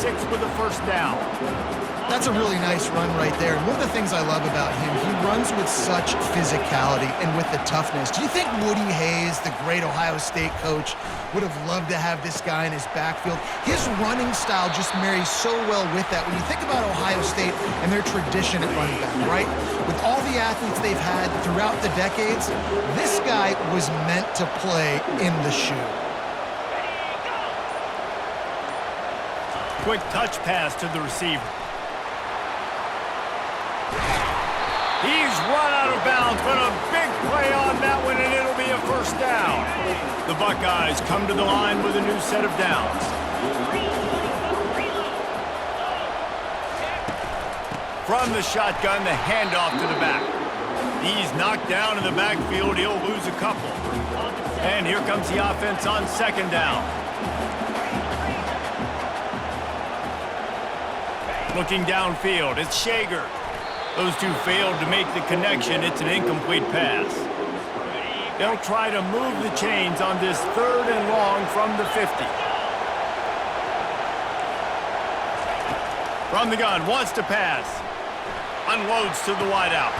6 with a first down. That's a really nice run right there. And one of the things I love about him, he runs with such physicality and with the toughness. Do you think Woody Hayes, the great Ohio State coach, would have loved to have this guy in his backfield? His running style just marries so well with that. When you think about Ohio State and their tradition at running back, right? With all the athletes they've had throughout the decades, this guy was meant to play in the shoe. Quick touch pass to the receiver. He's run out of bounds, but a big play on that one, and it'll be a first down. The Buckeyes come to the line with a new set of downs. From the shotgun, the handoff to the back. He's knocked down in the backfield. He'll lose a couple. And here comes the offense on second down. Looking downfield, it's Shager. Those two failed to make the connection. It's an incomplete pass. They'll try to move the chains on this 3rd and long from the 50. From the gun, wants to pass. Unloads to the wideout.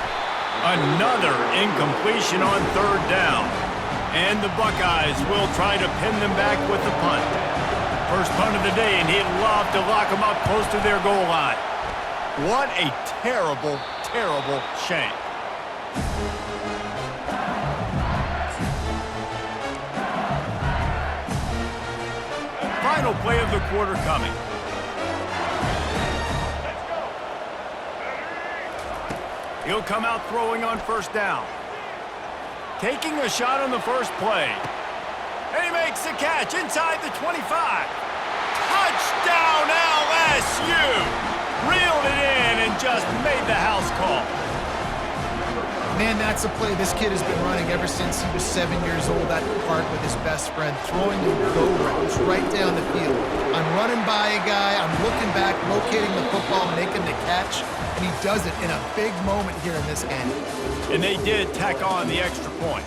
Another incompletion on 3rd down. And the Buckeyes will try to pin them back with the punt. First punt of the day, and he'd love to lock them up close to their goal line. What a terrible, terrible shame. Final play of the quarter coming. He'll come out throwing on first down. Taking a shot on the first play. And he makes the catch inside the 25. Touchdown LSU! Reeled it in and just made the house call. Man, that's a play this kid has been running ever since he was 7 years old at the park with his best friend, throwing the go routes right down the field. I'm running by a guy, I'm looking back, locating the football, making the catch, and he does it in a big moment here in this game. And they did tack on the extra point.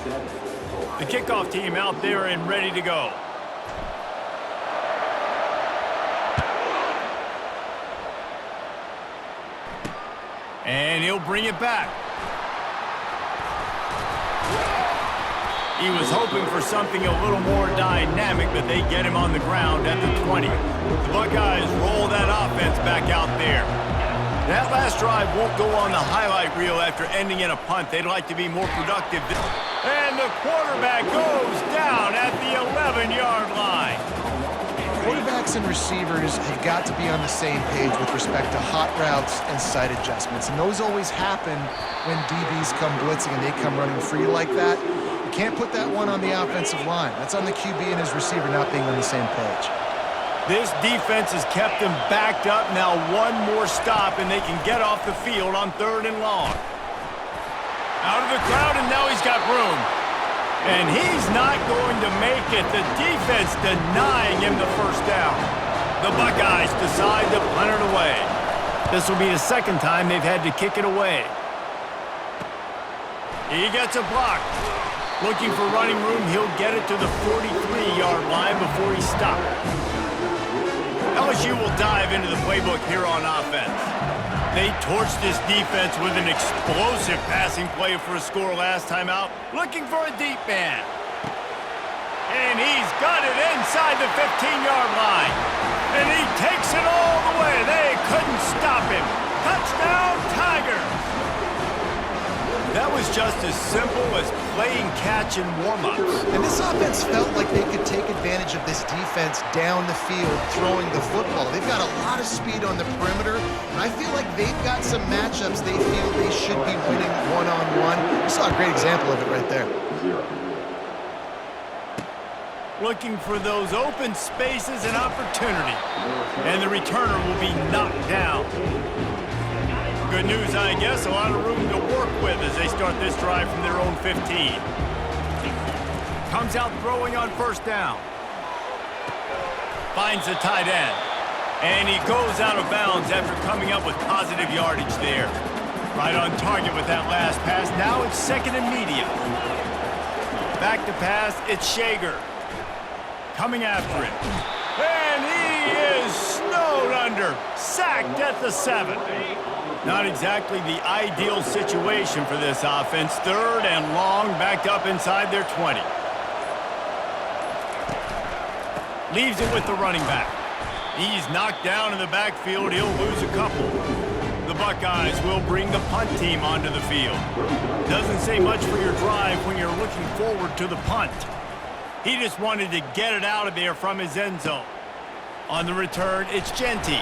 The kickoff team out there and ready to go. And he'll bring it back. He was hoping for something a little more dynamic, but they get him on the ground at the 20. The Buckeyes roll that offense back out there. That last drive won't go on the highlight reel after ending in a punt. They'd like to be more productive. And the quarterback goes down at the 11-yard line. Quarterbacks and receivers have got to be on the same page with respect to hot routes and sight adjustments. And those always happen when DBs come blitzing and they come running free like that. You can't put that one on the offensive line. That's on the QB and his receiver not being on the same page. This defense has kept them backed up. Now one more stop and they can get off the field on 3rd and long. Out of the crowd, and now he's got room. And he's not going to make it. The defense denying him the first down. The Buckeyes decide to punt it away. This will be the second time they've had to kick it away. He gets a block. Looking for running room, he'll get it to the 43-yard line before he stopped. LSU will dive into the playbook here on offense. They torched this defense with an explosive passing play for a score last time out, looking for a deep man. And he's got it inside the 15-yard line. And he takes it all the way. They couldn't stop him. Touchdown, Tigers! That was just as simple as playing catch and warm-ups. And this offense felt like they could take advantage of this defense down the field, throwing the football. They've got a lot of speed on the perimeter, and I feel like they've got some matchups they feel they should be winning one-on-one. You saw a great example of it right there. Looking for those open spaces and opportunity. And the returner will be knocked down. Good news, I guess, a lot of room to work with as they start this drive from their own 15. Comes out throwing on first down. Finds the tight end. And he goes out of bounds after coming up with positive yardage there. Right on target with that last pass. Now it's 2nd and medium. Back to pass, it's Shager. Coming after it. And he is snowed under. at the 7. Not exactly the ideal situation for this offense. 3rd and long, backed up inside their 20. Leaves it with the running back. He's knocked down in the backfield. He'll lose a couple. The Buckeyes will bring the punt team onto the field. Doesn't say much for your drive when you're looking forward to the punt. He just wanted to get it out of there from his end zone. On the return, it's Genty.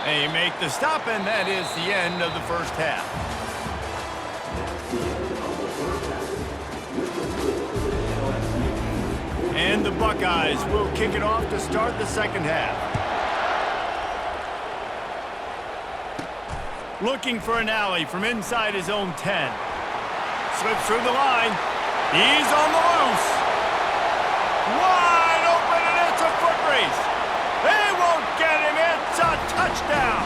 They make the stop, and that is the end of the first half. And the Buckeyes will kick it off to start the second half. Looking for an alley from inside his own 10. Slips through the line. He's on the loose. Wide open, and it's a foot race. They won't get him. It's a touchdown.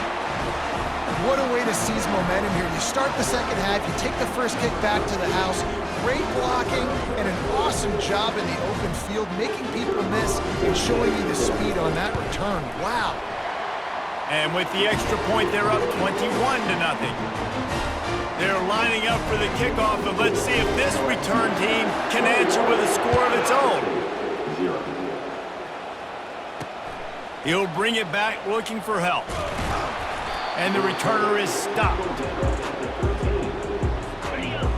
What a way to seize momentum here. You start the second half, you take the first kick back to the house. Great blocking and an awesome job in the open field, making people miss and showing you the speed on that return. Wow. And with the extra point, they're up 21-0. They're lining up for the kickoff, but let's see if this return team can answer with a score of its own. He'll bring it back looking for help. And the returner is stopped.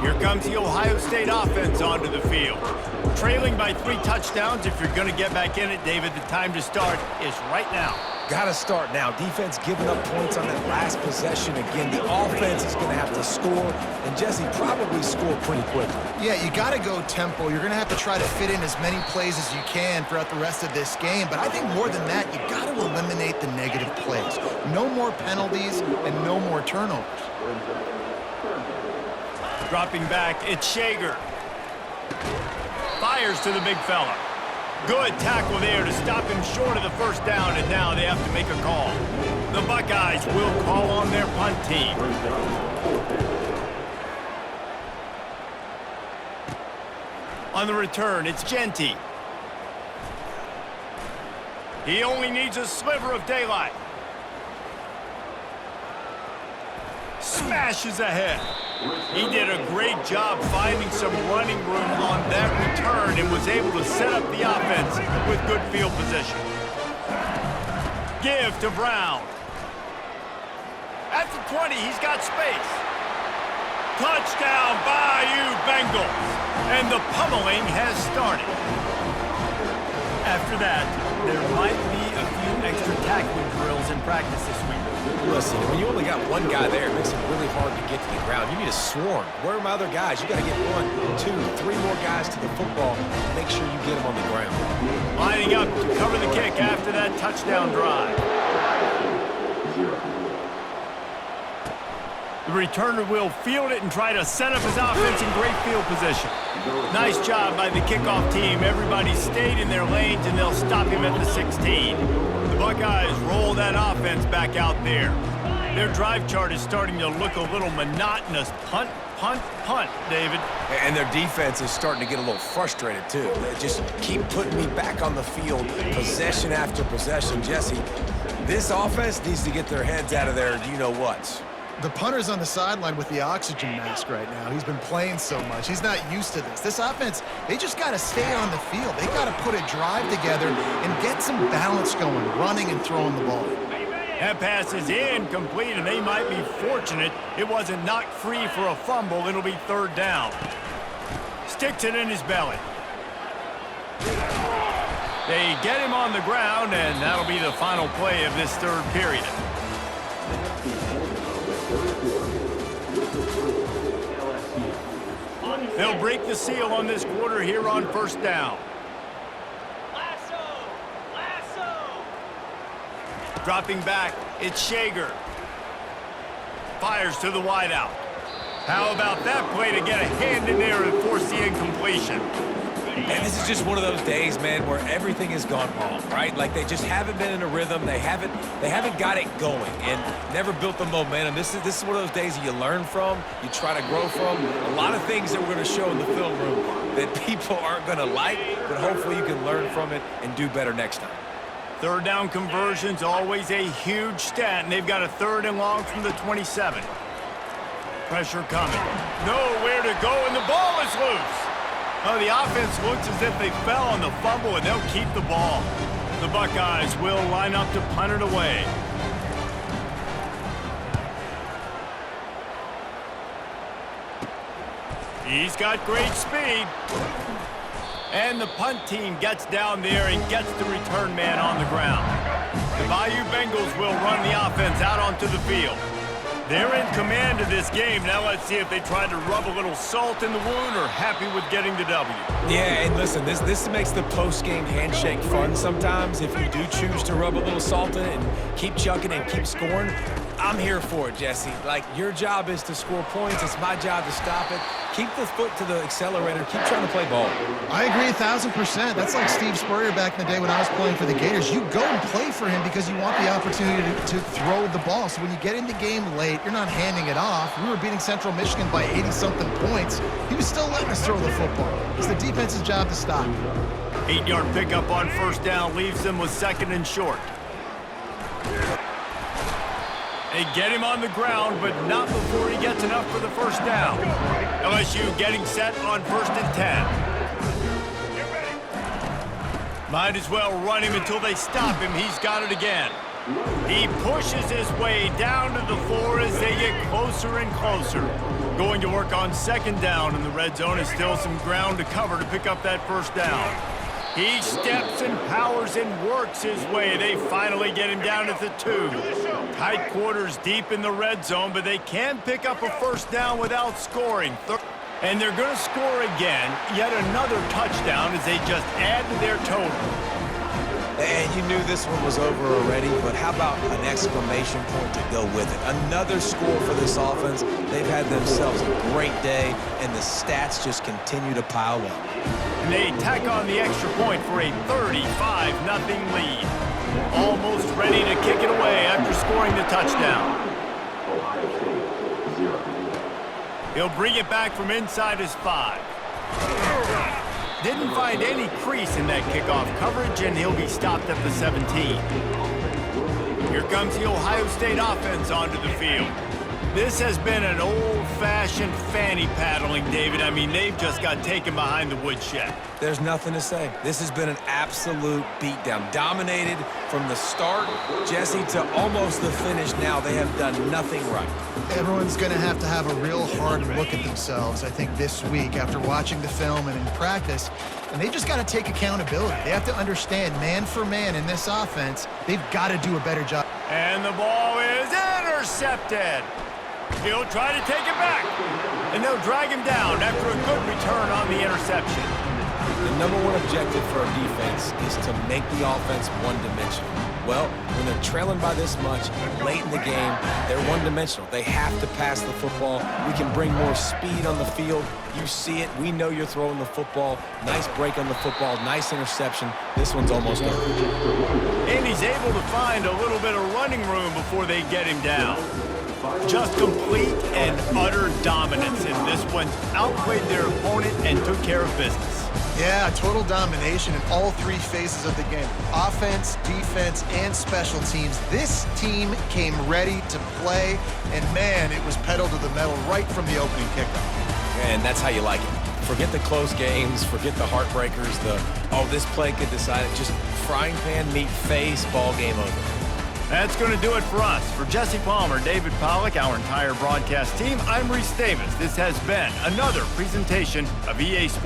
Here comes the Ohio State offense onto the field. Trailing by 3 touchdowns. If you're going to get back in it, David, the time to start is right now. Gotta start now. Defense giving up points on that last possession. Again, the offense is going to have to score, and Jesse probably score pretty quickly. Yeah, you got to go tempo. You're going to have to try to fit in as many plays as you can throughout the rest of this game. But I think more than that, you got to eliminate the negative plays. No more penalties and no more turnovers. Dropping back, it's Shager. Fires to the big fella. Good tackle there to stop him short of the first down, and now they have to make a call. The Buckeyes will call on their punt team. On the return, it's Genty. He only needs a sliver of daylight. Smashes ahead. He did a great job finding some running room on that return and was able to set up the offense with good field position. Give to Brown. At the 20, he's got space. Touchdown, Bayou Bengals. And the pummeling has started. After that, there might be a few extra tackling drills in practice this week. Listen, when you only got one guy there, it makes it really hard to get to the ground. You need a swarm. Where are my other guys? You got to get 1, 2, 3 more guys to the football. Make sure you get them on the ground. Lining up to cover the kick after that touchdown drive. The returner will field it and try to set up his offense in great field position. Nice job by the kickoff team. Everybody stayed in their lanes, and they'll stop him at the 16. The Buckeyes roll that offense back out there. Their drive chart is starting to look a little monotonous. Punt, punt, punt, David. And their defense is starting to get a little frustrated, too. They just keep putting me back on the field, possession after possession. Jesse, this offense needs to get their heads out of their you-know-whats. The punter's on the sideline with the oxygen mask right now. He's been playing so much. He's not used to this. This offense, they just got to stay on the field. They got to put a drive together and get some balance going, running and throwing the ball. That pass is incomplete, and they might be fortunate it wasn't knocked free for a fumble. It'll be 3rd down. Sticks it in his belly. They get him on the ground, and that'll be the final play of this 3rd period. They'll break the seal on this quarter here on 1st down. Lasso! Dropping back, it's Shager. Fires to the wideout. How about that play to get a hand in there and force the incompletion? And this is just one of those days, man, where everything has gone wrong, right? Like they just haven't been in a rhythm. They haven't got it going and never built the momentum. This is one of those days that you learn from, you try to grow from. A lot of things that we're going to show in the film room that people aren't going to like, but hopefully you can learn from it and do better next time. Third down conversion's always a huge stat, and they've got a 3rd and long from the 27. Pressure coming. Nowhere to go, and the ball is loose. Oh, the offense looks as if they fell on the fumble, and they'll keep the ball. The Buckeyes will line up to punt it away. He's got great speed. And the punt team gets down there and gets the return man on the ground. The Bayou Bengals will run the offense out onto the field. They're in command of this game. Now let's see if they try to rub a little salt in the wound or happy with getting the W. Yeah, and listen, this makes the post-game handshake fun sometimes. If you do choose to rub a little salt in it and keep chucking and keep scoring, I'm here for it, Jesse. Like, your job is to score points. It's my job to stop it. Keep the foot to the accelerator. Keep trying to play ball. I agree 1,000%. That's like Steve Spurrier back in the day when I was playing for the Gators. You go and play for him because you want the opportunity to throw the ball. So when you get in the game late, you're not handing it off. We were beating Central Michigan by 80-something points. He was still letting us throw the football. It's the defense's job to stop. 8-yard pickup on 1st down leaves them with 2nd and short. They get him on the ground, but not before he gets enough for the 1st down. LSU getting set on 1st and 10. Might as well run him until they stop him. He's got it again. He pushes his way down to the floor as they get closer and closer. Going to work on 2nd down, and the red zone is still some ground to cover to pick up that 1st down. He steps and powers and works his way. They finally get him down at the 2. Tight quarters deep in the red zone, but they can pick up a 1st down without scoring. And they're going to score again. Yet another touchdown as they just add to their total. And you knew this one was over already, but how about an exclamation point to go with it? Another score for this offense. They've had themselves a great day, and the stats just continue to pile up. And they tack on the extra point for a 35-0 lead. Almost ready to kick it away after scoring the touchdown. He'll bring it back from inside his 5. Didn't find any crease in that kickoff coverage, and he'll be stopped at the 17. Here comes the Ohio State offense onto the field. This has been an old-fashioned fanny paddling, David. I mean, they've just got taken behind the woodshed. There's nothing to say. This has been an absolute beatdown. Dominated from the start, Jesse, to almost the finish now. They have done nothing right. Everyone's going to have a real hard look at themselves, I think, this week after watching the film and in practice. And they just got to take accountability. They have to understand, man for man in this offense, they've got to do a better job. And the ball is intercepted. He'll try to take it back. And they'll drag him down after a good return on the interception. The number one objective for our defense is to make the offense one-dimensional. Well, when they're trailing by this much late in the game, they're one-dimensional. They have to pass the football. We can bring more speed on the field. You see it. We know you're throwing the football. Nice break on the football. Nice interception. This one's almost over. And he's able to find a little bit of running room before they get him down. Just complete and utter dominance in this one. Outplayed their opponent and took care of business. Yeah, total domination in all 3 phases of the game. Offense, defense, and special teams. This team came ready to play, and man, it was pedal to the metal right from the opening kickoff. And that's how you like it. Forget the close games, forget the heartbreakers, this play could decide it. Just frying pan meet face, ball game over. That's going to do it for us. For Jesse Palmer, David Pollack, our entire broadcast team, I'm Reese Davis. This has been another presentation of EA Sports.